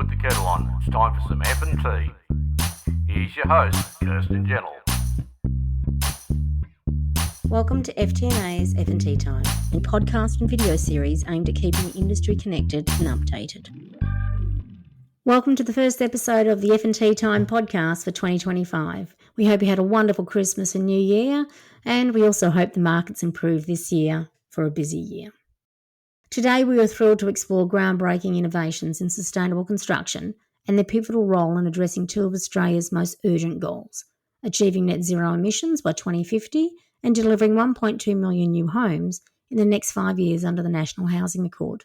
Put the kettle on. It's time for some F&T. Here's your host, Kirsten Gentle. Welcome to FTNA's F&T Time, a podcast and video series aimed at keeping the industry connected and updated. Welcome to the first episode of the F&T Time podcast for 2025. We hope you had a wonderful Christmas and New Year, and we also hope the markets improve this year for a busy year. Today we are thrilled to explore groundbreaking innovations in sustainable construction and their pivotal role in addressing two of Australia's most urgent goals, achieving net zero emissions by 2050 and delivering 1.2 million new homes in the next 5 years under the National Housing Accord.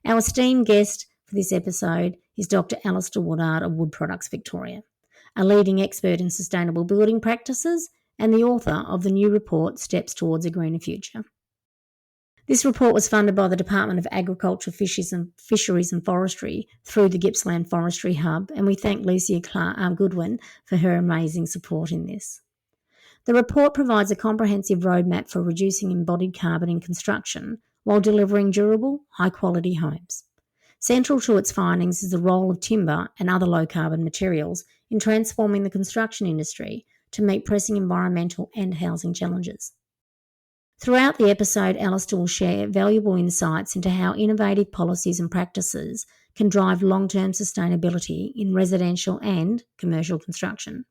Our esteemed guest for this episode is Dr. Alastair Woodard of Wood Products Victoria, a leading expert in sustainable building practices and the author of the new report Steps Towards a Greener Future. This report was funded by the Department of Agriculture, Fisheries and Forestry through the Gippsland Forestry Hub, and we thank Lucia Goodwin for her amazing support in this. The report provides a comprehensive roadmap for reducing embodied carbon in construction while delivering durable, high-quality homes. Central to its findings is the role of timber and other low-carbon materials in transforming the construction industry to meet pressing environmental and housing challenges. Throughout the episode, Alastair will share valuable insights into how innovative policies and practices can drive long-term sustainability in residential and commercial construction.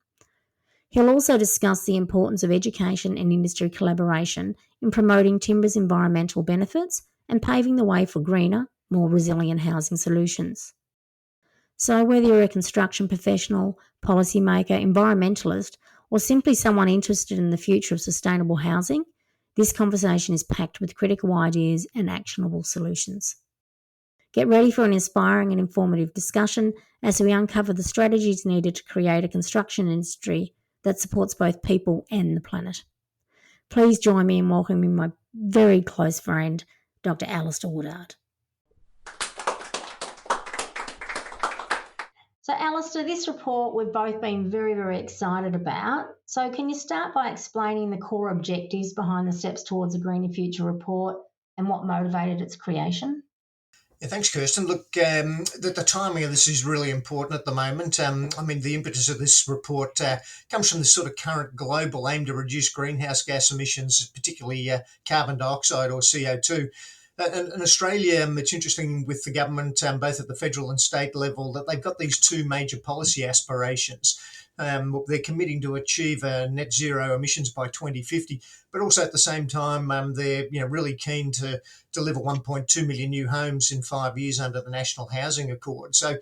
He'll also discuss the importance of education and industry collaboration in promoting timber's environmental benefits and paving the way for greener, more resilient housing solutions. So whether you're a construction professional, policymaker, environmentalist, or simply someone interested in the future of sustainable housing, this conversation is packed with critical ideas and actionable solutions. Get ready for an inspiring and informative discussion as we uncover the strategies needed to create a construction industry that supports both people and the planet. Please join me in welcoming my very close friend, Dr. Alastair Woodard. So Alastair, this report we've both been very, very excited about. So can you start by explaining the core objectives behind the Steps Towards a Greener Future report and what motivated its creation? Yeah, thanks, Kirsten. Look, the timing of this is really important at the moment. The impetus of this report comes from the sort of current global aim to reduce greenhouse gas emissions, particularly carbon dioxide or CO2. In Australia, it's interesting with the government, both at the federal and state level, that they've got these two major policy aspirations. They're committing to achieve net zero emissions by 2050, but also at the same time, they're really keen to deliver 1.2 million new homes in 5 years under the National Housing Accord. So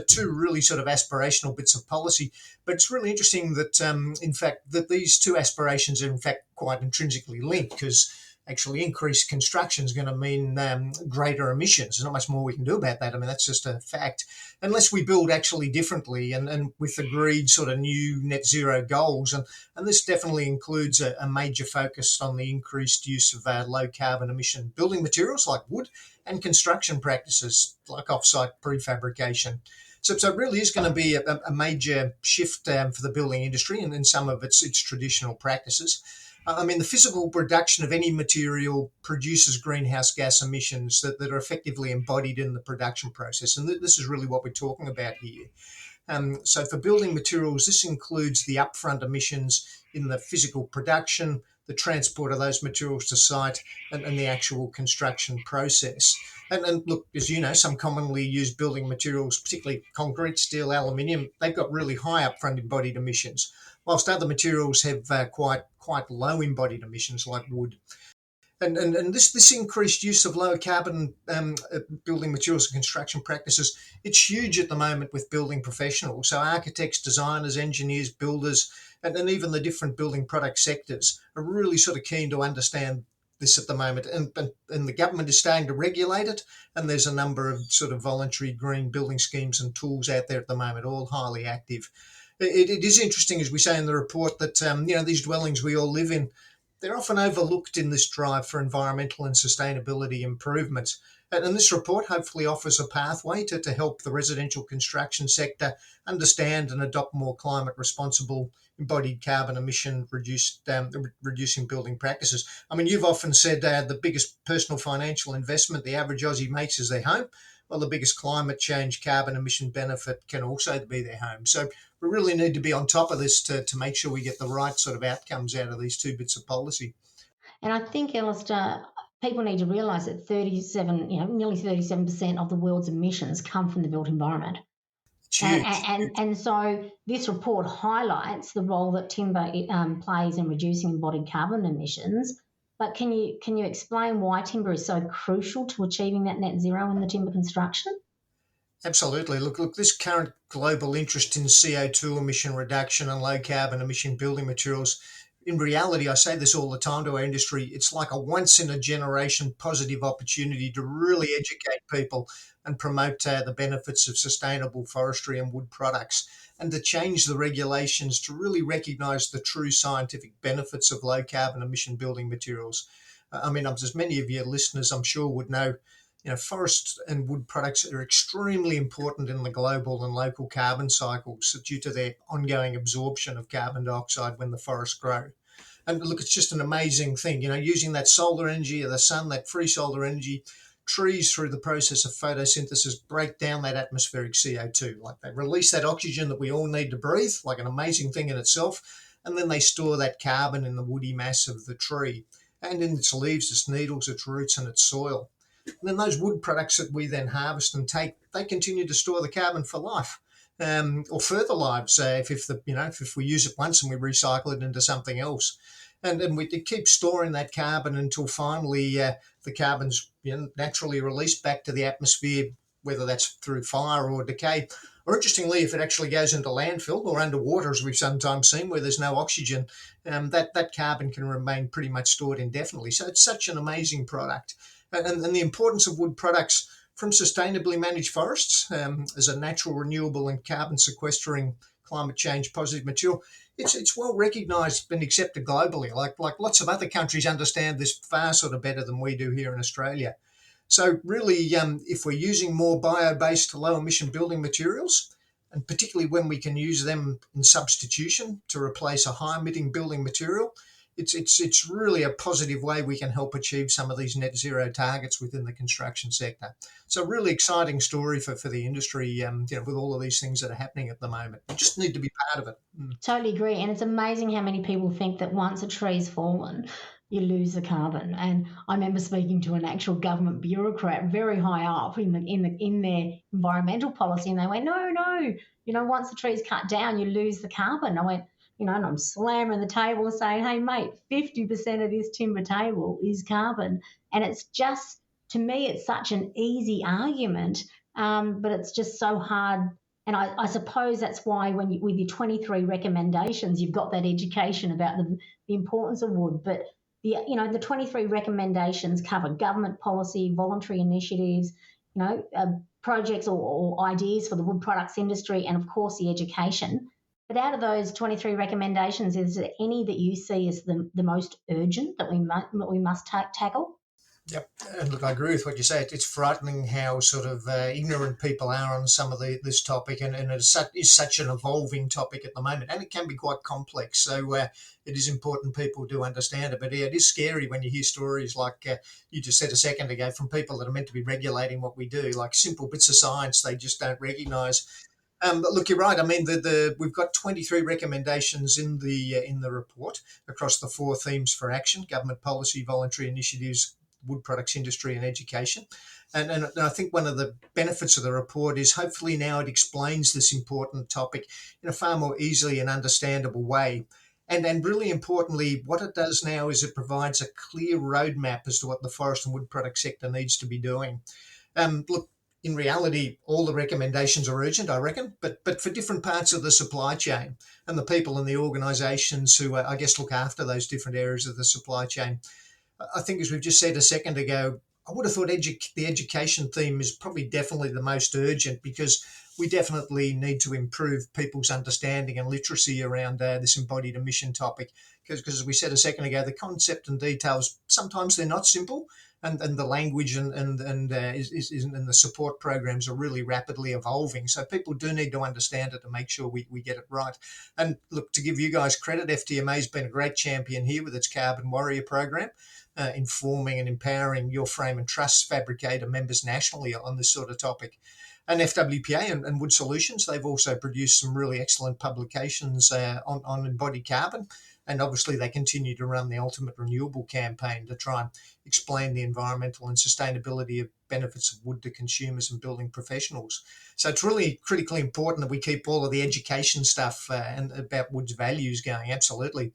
two really sort of aspirational bits of policy. But it's really interesting that, in fact, that these two aspirations are in fact quite intrinsically linked, because actually increased construction is going to mean greater emissions. There's not much more we can do about that. I mean, that's just a fact. Unless we build actually differently and with agreed sort of new net zero goals. And this definitely includes a major focus on the increased use of low carbon emission building materials like wood and construction practices like offsite prefabrication. So it really is going to be a major shift for the building industry and in some of its traditional practices. The physical production of any material produces greenhouse gas emissions that are effectively embodied in the production process. And this is really what we're talking about here. So for building materials, this includes the upfront emissions in the physical production, the transport of those materials to site, and the actual construction process. And look, as you know, some commonly used building materials, particularly concrete, steel, aluminium, they've got really high upfront embodied emissions, whilst other materials have quite low embodied emissions like wood. And this increased use of low carbon building materials and construction practices, it's huge at the moment with building professionals. So architects, designers, engineers, builders, and even the different building product sectors are really sort of keen to understand this at the moment. And the government is starting to regulate it. And there's a number of sort of voluntary green building schemes and tools out there at the moment, all highly active. It is interesting, as we say in the report, that these dwellings we all live in, they're often overlooked in this drive for environmental and sustainability improvements. And this report hopefully offers a pathway to help the residential construction sector understand and adopt more climate responsible embodied carbon emission reducing building practices. I mean, you've often said the biggest personal financial investment the average Aussie makes is their home. well, the biggest climate change carbon emission benefit can also be their home. So we really need to be on top of this to make sure we get the right sort of outcomes out of these two bits of policy. And I think, Alistair, people need to realise that nearly 37% of the world's emissions come from the built environment. It's And, huge. and so this report highlights the role that timber plays in reducing embodied carbon emissions. But can you explain why timber is so crucial to achieving that net zero in the timber construction? Absolutely. Look, this current global interest in CO2 emission reduction and low carbon emission building materials, in reality, I say this all the time to our industry, it's like a once in a generation positive opportunity to really educate people and promote the benefits of sustainable forestry and wood products, and to change the regulations to really recognise the true scientific benefits of low carbon emission building materials. I mean, as many of your listeners, I'm sure, would know, forests and wood products are extremely important in the global and local carbon cycles due to their ongoing absorption of carbon dioxide when the forests grow. And look, it's just an amazing thing, using that solar energy of the sun, that free solar energy. Trees, through the process of photosynthesis, break down that atmospheric CO2. Like, they release that oxygen that we all need to breathe, like an amazing thing in itself. And then they store that carbon in the woody mass of the tree and in its leaves, its needles, its roots, and its soil. And then those wood products that we then harvest and take, they continue to store the carbon for life, or further lives, if we use it once and we recycle it into something else. And we keep storing that carbon until finally the carbon's naturally released back to the atmosphere, whether that's through fire or decay. Or interestingly, if it actually goes into landfill or underwater, as we've sometimes seen, where there's no oxygen, that carbon can remain pretty much stored indefinitely. So it's such an amazing product. And the importance of wood products from sustainably managed forests as a natural, renewable and carbon sequestering climate change positive material, it's well recognised and accepted globally. Like lots of other countries understand this far sort of better than we do here in Australia. So really, if we're using more bio-based low emission building materials, and particularly when we can use them in substitution to replace a high emitting building material, it's really a positive way we can help achieve some of these net zero targets within the construction sector. So a really exciting story for the industry, with all of these things that are happening at the moment. We just need to be part of it. Totally agree. And it's amazing how many people think that once a tree's fallen, you lose the carbon. And I remember speaking to an actual government bureaucrat very high up in their environmental policy, and they went, no, once the tree's cut down, you lose the carbon. I went, and I'm slamming the table and saying, hey, mate, 50% of this timber table is carbon. And it's just, to me, it's such an easy argument, but it's just so hard. And I suppose that's why with your 23 recommendations, you've got that education about the importance of wood. But the 23 recommendations cover government policy, voluntary initiatives, projects or ideas for the wood products industry, and of course the education. But out of those 23 recommendations, is there any that you see as the most urgent that we must tackle? Yep, and look, I agree with what you say. It's frightening how sort of ignorant people are on some of this topic, and it is such an evolving topic at the moment, and it can be quite complex. So it is important people do understand it. But yeah, it is scary when you hear stories like you just said a second ago from people that are meant to be regulating what we do, like simple bits of science they just don't recognise. But look, you're right. I mean, we've got 23 recommendations in the report across the 4 themes for action: government policy, voluntary initiatives, wood products industry, and education. And I think one of the benefits of the report is hopefully now it explains this important topic in a far more easily and understandable way. And really importantly, what it does now is it provides a clear roadmap as to what the forest and wood product sector needs to be doing. Look, in reality, all the recommendations are urgent, I reckon, but for different parts of the supply chain and the people and the organisations who, I guess, look after those different areas of the supply chain. I think, as we've just said a second ago, I would have thought the education theme is probably definitely the most urgent, because we definitely need to improve people's understanding and literacy around this embodied emission topic. Because as we said a second ago, the concept and details, sometimes they're not simple, and the language and the support programs are really rapidly evolving. So people do need to understand it to make sure we get it right. And look, to give you guys credit, FTMA has been a great champion here with its Carbon Warrior program. informing and empowering your frame and truss fabricator members nationally on this sort of topic. And FWPA and Wood Solutions, they've also produced some really excellent publications on embodied carbon. And obviously, they continue to run the Ultimate Renewable campaign to try and explain the environmental and sustainability of benefits of wood to consumers and building professionals. So it's really critically important that we keep all of the education stuff and about wood's values going, absolutely.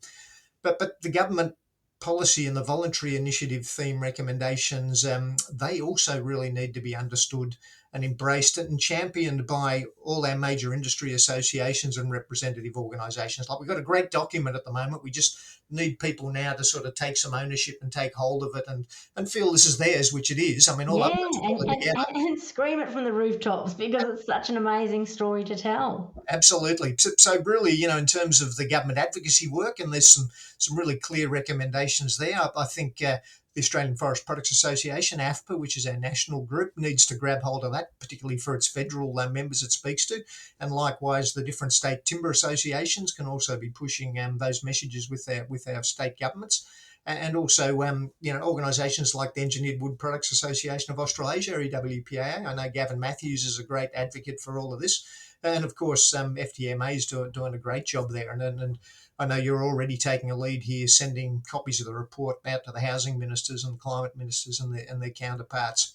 But the government policy and the voluntary initiative theme recommendations, they also really need to be understood and embraced and championed by all our major industry associations and representative organisations. Like, we've got a great document at the moment. We just need people now to sort of take some ownership and take hold of it and feel this is theirs, which it is. I mean, all Yeah, up together. and scream it from the rooftops because it's such an amazing story to tell. Absolutely. So really, in terms of the government advocacy work, and there's some really clear recommendations there. I think the Australian Forest Products Association, AFPA, which is our national group, needs to grab hold of that, particularly for its federal members it speaks to. And likewise, the different state timber associations can also be pushing those messages with our state governments. And also, organisations like the Engineered Wood Products Association of Australasia, EWPA. I know Gavin Matthews is a great advocate for all of this. And of course, FTMA is doing a great job there. And I know you're already taking a lead here, sending copies of the report out to the housing ministers and climate ministers and their counterparts.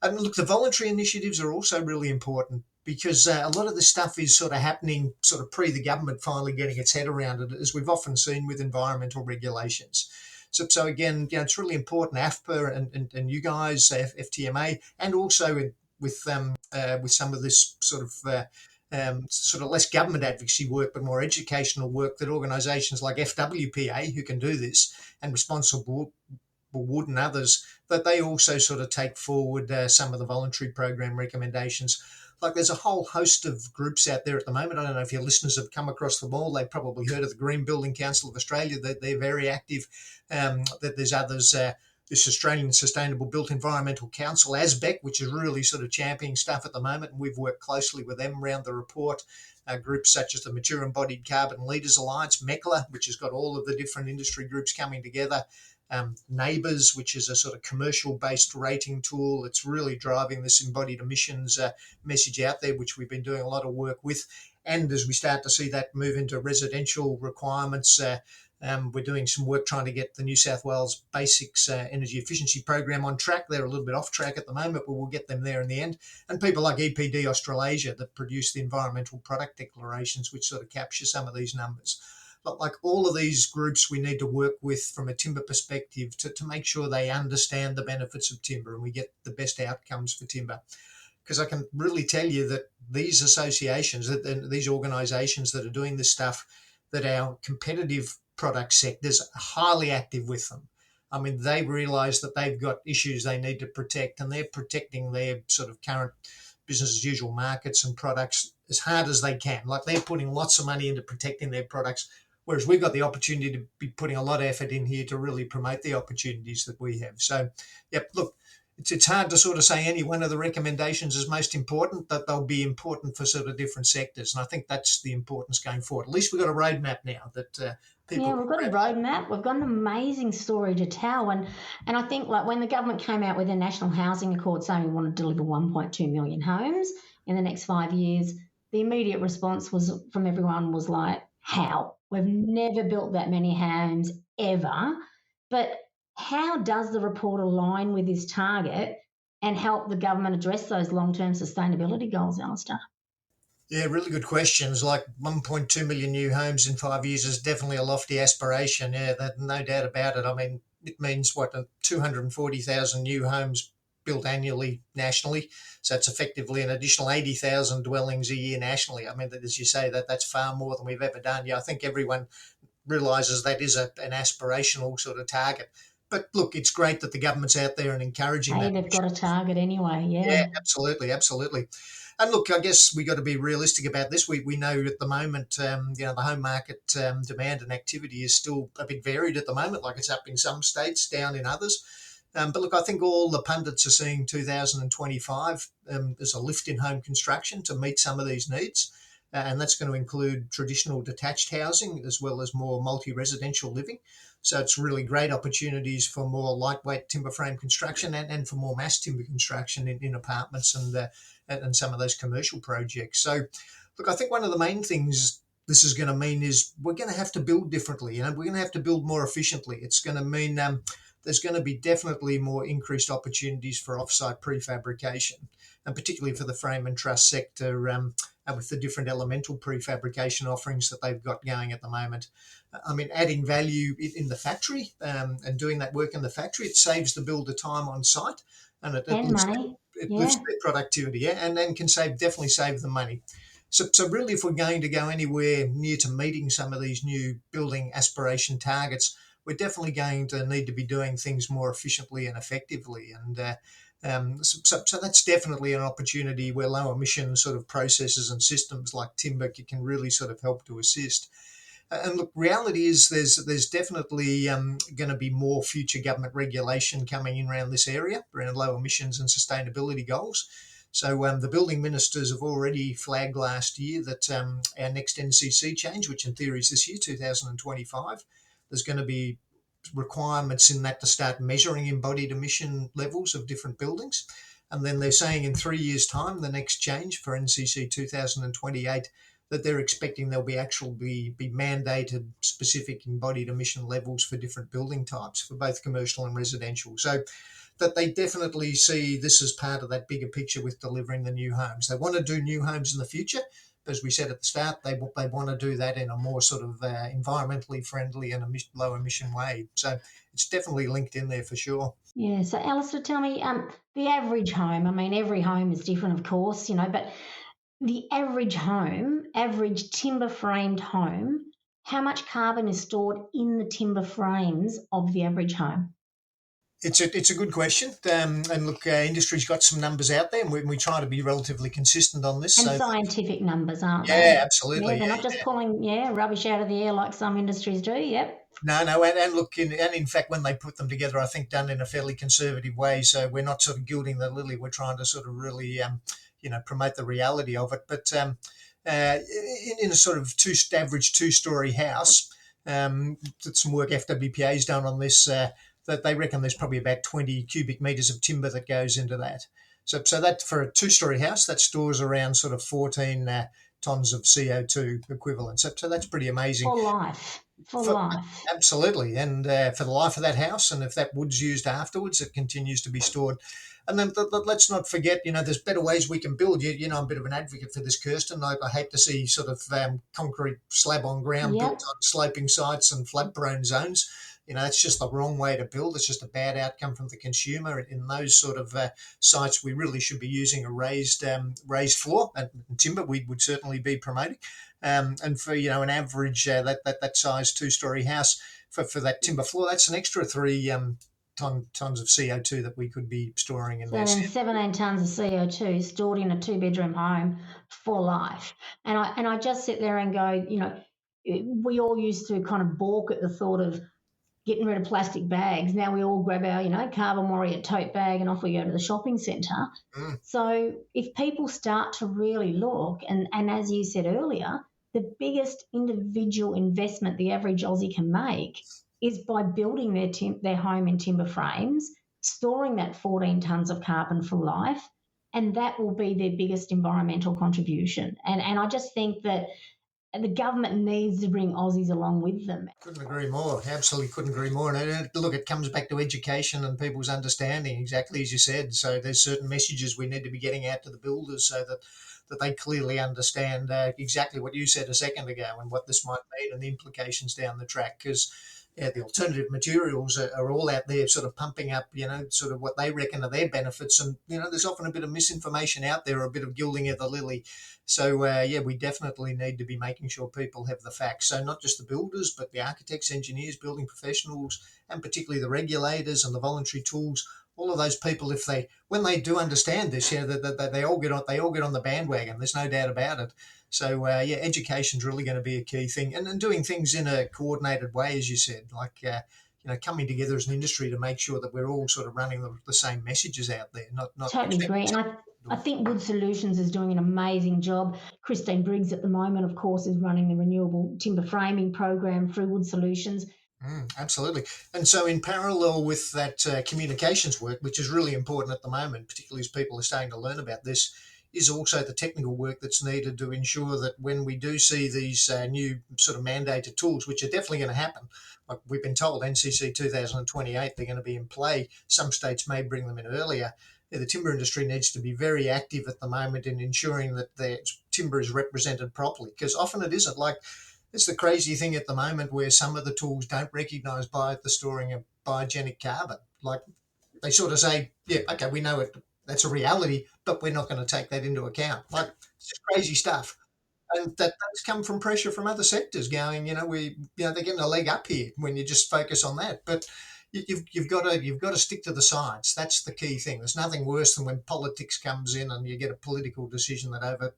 And look, the voluntary initiatives are also really important because a lot of this stuff is sort of happening sort of pre the government finally getting its head around it, as we've often seen with environmental regulations. So again, it's really important, AFPA and you guys, FTMA, and also with some of this sort of less government advocacy work, but more educational work, that organisations like FWPA, who can do this, and Responsible Wood and others, that they also sort of take forward some of the voluntary program recommendations. Like, there's a whole host of groups out there at the moment. I don't know if your listeners have come across them all. They've probably heard of the Green Building Council of Australia. They're very active. That there's others. This Australian Sustainable Built Environmental Council, ASBEC, which is really sort of championing stuff at the moment, and we've worked closely with them around the report. Groups such as the Mature Embodied Carbon Leaders Alliance, MECLA, which has got all of the different industry groups coming together. Neighbours, which is a sort of commercial-based rating tool. It's really driving this embodied emissions message out there, which we've been doing a lot of work with. And as we start to see that move into residential requirements, we're doing some work trying to get the New South Wales Basics Energy Efficiency Program on track. They're a little bit off track at the moment, but we'll get them there in the end. And people like EPD Australasia that produce the environmental product declarations, which sort of capture some of these numbers. But like all of these groups, we need to work with from a timber perspective to make sure they understand the benefits of timber and we get the best outcomes for timber. Because I can really tell you that these associations, these organisations that are doing this stuff, that our competitive product sectors are highly active with them. I mean, they realise that they've got issues they need to protect, and they're protecting their sort of current business as usual markets and products as hard as they can. Like, they're putting lots of money into protecting their products, whereas we've got the opportunity to be putting a lot of effort in here to really promote the opportunities that we have. So, yep, look, it's hard to sort of say any one of the recommendations is most important, but they'll be important for sort of different sectors. And I think that's the importance going forward. At least we've got a roadmap now that people... Yeah, we've got a roadmap. We've got an amazing story to tell. And I think, like, when the government came out with their National Housing Accord saying we want to deliver 1.2 million homes in the next 5 years, the immediate response from everyone was like, how? We've never built that many homes ever. But how does the report align with this target and help the government address those long-term sustainability goals, Alastair? Yeah, really good questions. Like, 1.2 million new homes in 5 years is definitely a lofty aspiration. Yeah, no doubt about it. I mean, it means 240,000 new homes built annually nationally. So it's effectively an additional 80,000 dwellings a year nationally. I mean, as you say, that's far more than we've ever done. Yeah, I think everyone realises that is an aspirational sort of target. But look, it's great that the government's out there and encouraging that. They've got a target anyway, yeah. Yeah, absolutely. And look, I guess we got to be realistic about this. We know at the moment, the home market demand and activity is still a bit varied at the moment. Like, it's up in some states, down in others. But look, I think all the pundits are seeing 2025 there's a lift in home construction to meet some of these needs. And that's going to include traditional detached housing as well as more multi-residential living. So it's really great opportunities for more lightweight timber frame construction and for more mass timber construction in apartments and some of those commercial projects. So, look, I think one of the main things this is going to mean is we're going to have to build differently. We're going to have to build more efficiently. It's going to mean there's going to be definitely more increased opportunities for offsite prefabrication, and particularly for the frame and truss sector, and with the different elemental prefabrication offerings that they've got going at the moment. I mean, adding value in the factory and doing that work in the factory, it saves the builder time on site, and it lifts, money. it Yeah. lifts their productivity, and then can definitely save them money. So really, if we're going to go anywhere near to meeting some of these new building aspiration targets, we're definitely going to need to be doing things more efficiently and effectively. And so that's definitely an opportunity where low emission sort of processes and systems like timber can really sort of help to assist. And look, reality is there's definitely going to be more future government regulation coming in around this area, around low emissions and sustainability goals. So the building ministers have already flagged last year that our next NCC change, which in theory is this year, 2025, there's going to be requirements in that to start measuring embodied emission levels of different buildings. And then they're saying in 3 years' time, the next change for NCC 2028, that they're expecting there'll be mandated specific embodied emission levels for different building types for both commercial and residential. So that they definitely see this as part of that bigger picture with delivering the new homes. They want to do new homes in the future. As we said at the start, they want to do that in a more sort of environmentally friendly and low emission way. So it's definitely linked in there for sure. Yeah. So, Alistair, tell me, the average home. I mean, every home is different, of course, but the average home, average timber framed home, how much carbon is stored in the timber frames of the average home? It's a good question, and look, industry's got some numbers out there, and we try to be relatively consistent on this. And So scientific numbers, aren't they? yeah, absolutely. Yeah, they're not just pulling rubbish out of the air like some industries do. Yep. No, and look, in fact, when they put them together, I think done in a fairly conservative way. So we're not sort of gilding the lily. We're trying to sort of really, promote the reality of it. But in a sort of average two-story house, did some work FWPA's done on this. That they reckon there's probably about 20 cubic metres of timber that goes into that. So that for a two-storey house, that stores around sort of 14 tonnes of CO2 equivalent. So that's pretty amazing. For life. For life. Absolutely. And for the life of that house, and if that wood's used afterwards, it continues to be stored. And then let's not forget, there's better ways we can build. I'm a bit of an advocate for this, Kirsten. I hate to see sort of concrete slab on ground built on sloping sites and flood-prone zones. That's just the wrong way to build. It's just a bad outcome from the consumer. In those sort of sites, we really should be using a raised floor, and timber we would certainly be promoting. And for an average that size two-story house for that timber floor, that's an extra 3 tons of CO2 that we could be storing in there. So then 17 tons of CO2 stored in a two-bedroom home for life. And I just sit there and go, we all used to kind of balk at the thought of getting rid of plastic bags. Now we all grab our, Carbon Warrior tote bag and off we go to the shopping centre. So if people start to really look, and as you said earlier, the biggest individual investment the average Aussie can make is by building their home in timber frames, storing that 14 tonnes of carbon for life, and that will be their biggest environmental contribution. And I just think that the government needs to bring Aussies along with them. Couldn't agree more. Absolutely couldn't agree more. And look, it comes back to education and people's understanding, exactly as you said. So there's certain messages we need to be getting out to the builders so that they clearly understand exactly what you said a second ago and what this might mean and the implications down the track. Because the alternative materials are all out there sort of pumping up, sort of what they reckon are their benefits. And, there's often a bit of misinformation out there, or a bit of gilding of the lily. So, we definitely need to be making sure people have the facts. So not just the builders, but the architects, engineers, building professionals, and particularly the regulators and the voluntary tools. All of those people, when they do understand this, that they all get on the bandwagon. There's no doubt about it. So education's really going to be a key thing, and doing things in a coordinated way, as you said, like coming together as an industry to make sure that we're all sort of running the same messages out there. Not totally agree, and I think Wood Solutions is doing an amazing job. Christine Briggs at the moment, of course, is running the renewable timber framing program through Wood Solutions. Absolutely. And so, in parallel with that communications work, which is really important at the moment, particularly as people are starting to learn about this, is also the technical work that's needed to ensure that when we do see these new sort of mandated tools, which are definitely going to happen, like we've been told NCC 2028, they're going to be in play. Some states may bring them in earlier. Yeah, the timber industry needs to be very active at the moment in ensuring that their timber is represented properly, because often it isn't. Like, it's the crazy thing at the moment where some of the tools don't recognise the storing of biogenic carbon. Like, they sort of say, yeah, okay, we know it, that's a reality, but we're not going to take that into account. Like, it's just crazy stuff. And that's come from pressure from other sectors going, they're getting a leg up here when you just focus on that. But you've got to stick to the science. That's the key thing. There's nothing worse than when politics comes in and you get a political decision that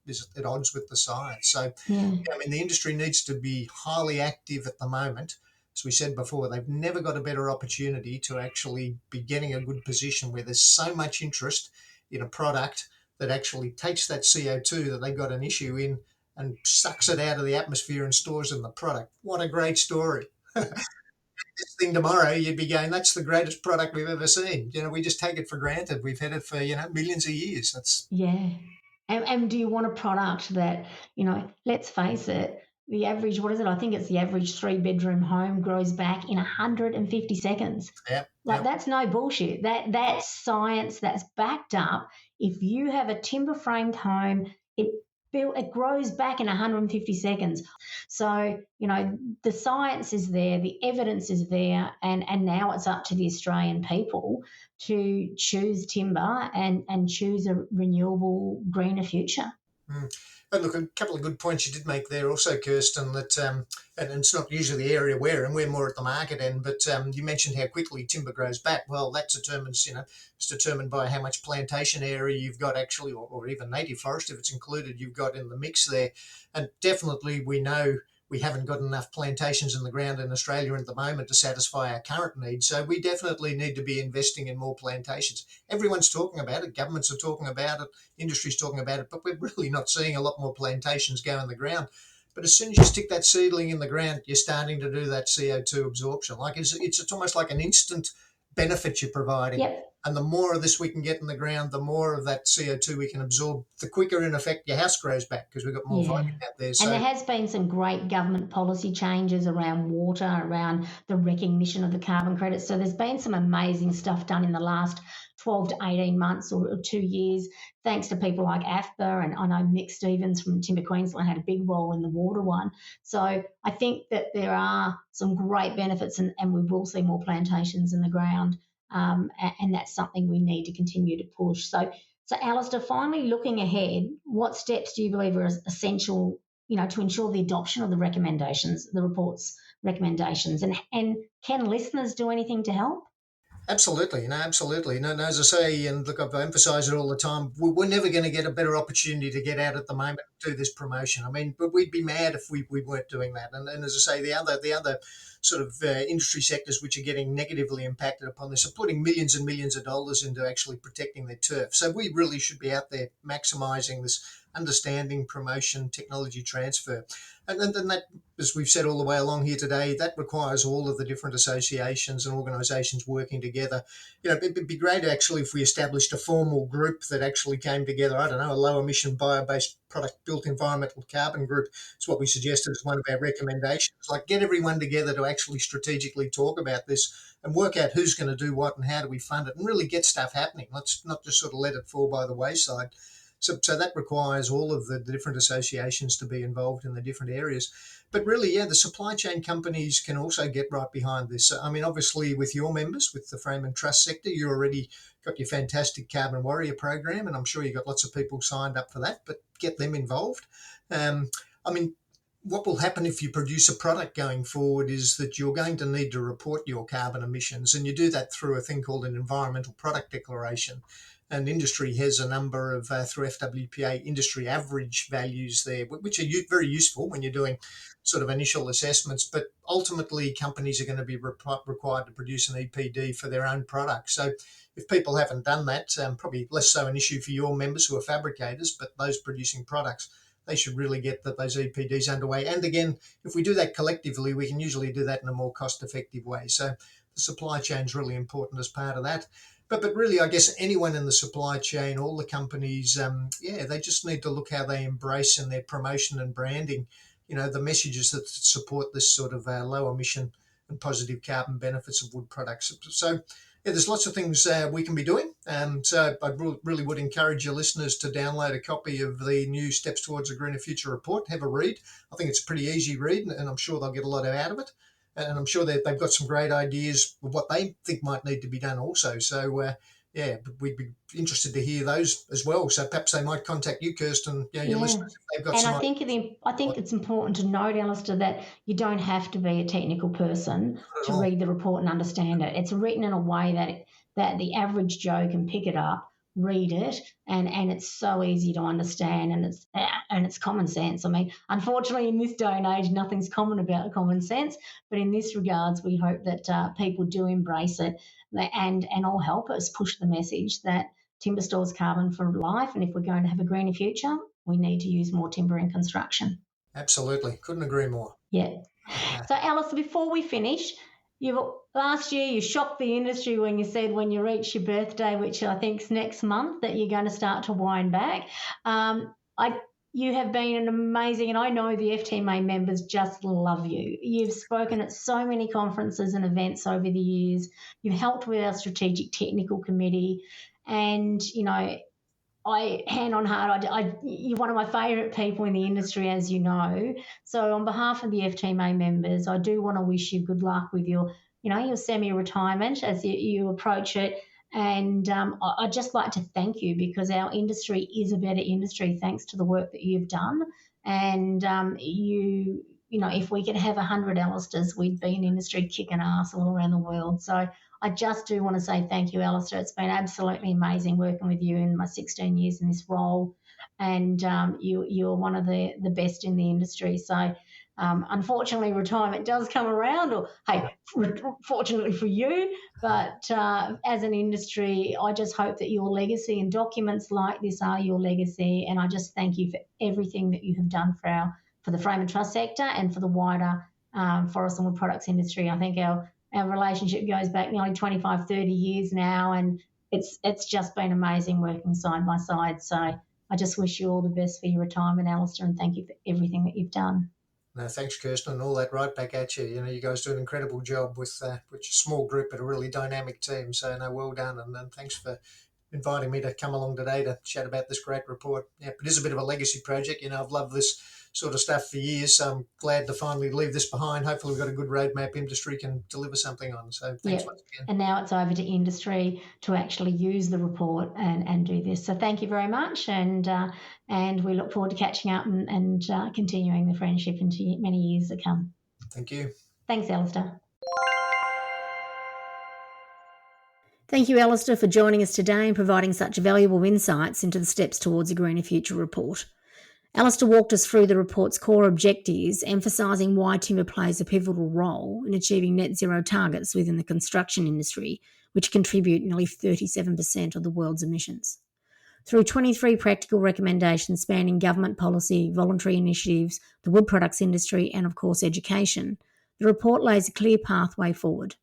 is at odds with the science. So, Yeah. I mean, the industry needs to be highly active at the moment. As we said before, they've never got a better opportunity to actually be getting a good position where there's so much interest in a product that actually takes that CO2 that they've got an issue in and sucks it out of the atmosphere and stores in the product. What a great story. This thing tomorrow, you'd be going, that's the greatest product we've ever seen. We just take it for granted. We've had it for, millions of years. That's Yeah. And do you want a product that, let's face it, the average, what is it? I think it's the average 3-bedroom home grows back in 150 seconds. yeah, Like, yeah. that's no bullshit. That's science that's backed up. If you have a timber framed home, it grows back in 150 seconds. So, the science is there, the evidence is there, and now it's up to the Australian people to choose timber and choose a renewable, greener future. Mm. But look, a couple of good points you did make there also, Kirsten, that, and it's not usually the area we're in, we're more at the market end, but you mentioned how quickly timber grows back. Well, that determines, it's determined by how much plantation area you've got actually, or even native forest, if it's included, you've got in the mix there. And definitely we know we haven't got enough plantations in the ground in Australia at the moment to satisfy our current needs. So we definitely need to be investing in more plantations. Everyone's talking about it, governments are talking about it, industry's talking about it, but we're really not seeing a lot more plantations go in the ground. But as soon as you stick that seedling in the ground, you're starting to do that CO2 absorption. Like, it's almost like an instant benefit you're providing. Yep. And the more of this we can get in the ground, the more of that CO2 we can absorb, the quicker, in effect, your house grows back because we've got more volume out there. And So, there has been some great government policy changes around water, around the recognition of the carbon credits. So there's been some amazing stuff done in the last 12 to 18 months or 2 years, thanks to people like AFBA. And I know Mick Stevens from Timber Queensland had a big role in the water one. So I think that there are some great benefits, and we will see more plantations in the ground. And that's something we need to continue to push. So, Alastair, finally looking ahead, what steps do you believe are essential, to ensure the adoption of the recommendations, the report's recommendations, and can listeners do anything to help? absolutely, no, absolutely. No, as I say, and look, I've emphasised it all the time, we're never going to get a better opportunity to get out at the moment and do this promotion. I mean, but we'd be mad if we weren't doing that. And as I say, the other sort of industry sectors which are getting negatively impacted upon this are putting millions and millions of dollars into actually protecting their turf. So we really should be out there maximising this understanding, promotion, technology transfer. And then that, as we've said all the way along here today, that requires all of the different associations and organisations working together. It'd be great actually if we established a formal group that actually came together. I don't know, a low emission bio-based product built environmental carbon group is what we suggested as one of our recommendations. Like, get everyone together to actually strategically talk about this and work out who's going to do what and how do we fund it and really get stuff happening. Let's not just sort of let it fall by the wayside. So that requires all of the different associations to be involved in the different areas. But really, yeah, the supply chain companies can also get right behind this. I mean, obviously, with your members, with the frame and truss sector, you already got your fantastic Carbon Warrior program, and I'm sure you've got lots of people signed up for that, but get them involved. I mean, what will happen if you produce a product going forward is that you're going to need to report your carbon emissions, and you do that through a thing called an environmental product declaration. And industry has a number of, through FWPA, industry average values there, which are very useful when you're doing sort of initial assessments. But ultimately, companies are going to be required to produce an EPD for their own products. So if people haven't done that, probably less so an issue for your members who are fabricators, but those producing products, they should really get those EPDs underway. And again, if we do that collectively, we can usually do that in a more cost-effective way. So the supply chain is really important as part of that. But really, I guess anyone in the supply chain, all the companies, they just need to look how they embrace in their promotion and branding, the messages that support this sort of low emission and positive carbon benefits of wood products. So there's lots of things we can be doing. So I really would encourage your listeners to download a copy of the new Steps Towards a Greener Future report, have a read. I think it's a pretty easy read, and I'm sure they'll get a lot out of it. And I'm sure that they've got some great ideas of what they think might need to be done also. So, we'd be interested to hear those as well. So perhaps they might contact you, Kirsten, your listeners, if they've got and some I think it's important to note, Alastair, that you don't have to be a technical person to read the report and understand it. It's written in a way that the average Joe can pick it up, read it, and it's so easy to understand, and it's common sense. I mean, unfortunately, in this day and age, nothing's common about common sense, but in this regards, we hope that people do embrace it and all help us push the message that timber stores carbon for life, and if we're going to have a greener future, we need to use more timber in construction. Absolutely. Couldn't agree more. Yeah. So, Alistair, before we finish, last year you shocked the industry when you said when you reach your birthday, which I think is next month, that you're going to start to wind back. You have been an amazing, and I know the FTMA members just love you. You've spoken at so many conferences and events over the years. You've helped with our strategic technical committee, and I hand on heart, you're one of my favourite people in the industry, as you know. So on behalf of the FTMA members, I do want to wish you good luck with your semi-retirement as you approach it. And I'd just like to thank you, because our industry is a better industry thanks to the work that you've done. And if we could have 100 Alastairs, we'd be an industry kicking ass all around the world. So I just do want to say thank you, Alastair. It's been absolutely amazing working with you in my 16 years in this role, and you're one of the best in the industry. So unfortunately, retirement does come around, or hey, fortunately for you, but as an industry, I just hope that your legacy and documents like this are your legacy, and I just thank you for everything that you have done for the frame and truss sector and for the wider forest and wood products industry. I think our relationship goes back nearly 25, 30 years now, and it's just been amazing working side by side. So I just wish you all the best for your retirement, Alastair, and thank you for everything that you've done. No, thanks, Kirsten, and all that right back at you. You guys do an incredible job with a small group but a really dynamic team. So, no, well done, and thanks for inviting me to come along today to chat about this great report. Yeah, it is a bit of a legacy project. I've loved this sort of stuff for years, so I'm glad to finally leave this behind. Hopefully we've got a good roadmap industry can deliver something on. So thanks once again. And now it's over to industry to actually use the report and do this. So thank you very much, and we look forward to catching up and continuing the friendship into many years to come. Thank you. Thanks, Alastair. Thank you, Alastair, for joining us today and providing such valuable insights into the Steps Towards a Greener Future report. Alastair walked us through the report's core objectives, emphasising why timber plays a pivotal role in achieving net zero targets within the construction industry, which contribute nearly 37% of the world's emissions. Through 23 practical recommendations spanning government policy, voluntary initiatives, the wood products industry and, of course, education, the report lays a clear pathway forward.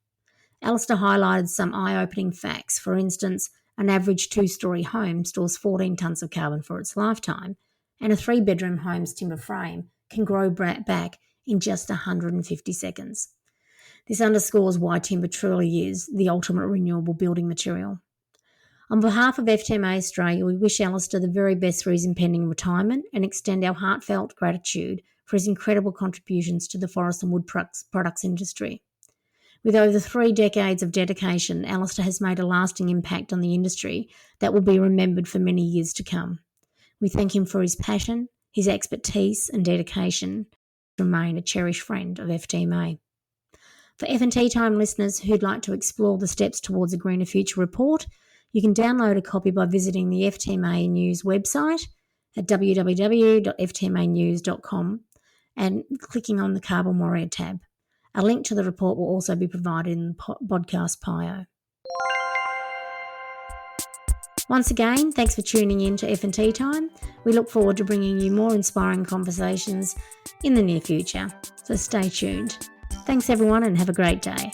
Alastair highlighted some eye-opening facts. For instance, an average 2-storey home stores 14 tonnes of carbon for its lifetime, and a 3-bedroom home's timber frame can grow back in just 150 seconds. This underscores why timber truly is the ultimate renewable building material. On behalf of FTMA Australia, we wish Alastair the very best for his impending retirement and extend our heartfelt gratitude for his incredible contributions to the forest and wood products industry. With over 3 decades of dedication, Alastair has made a lasting impact on the industry that will be remembered for many years to come. We thank him for his passion, his expertise and dedication to remain a cherished friend of FTMA. For F&T Time listeners who'd like to explore the Steps Towards a Greener Future report, you can download a copy by visiting the FTMA News website at www.ftmanews.com and clicking on the Carbon Warrior tab. A link to the report will also be provided in the podcast bio. Once again, thanks for tuning in to F&T Time. We look forward to bringing you more inspiring conversations in the near future, so stay tuned. Thanks everyone and have a great day.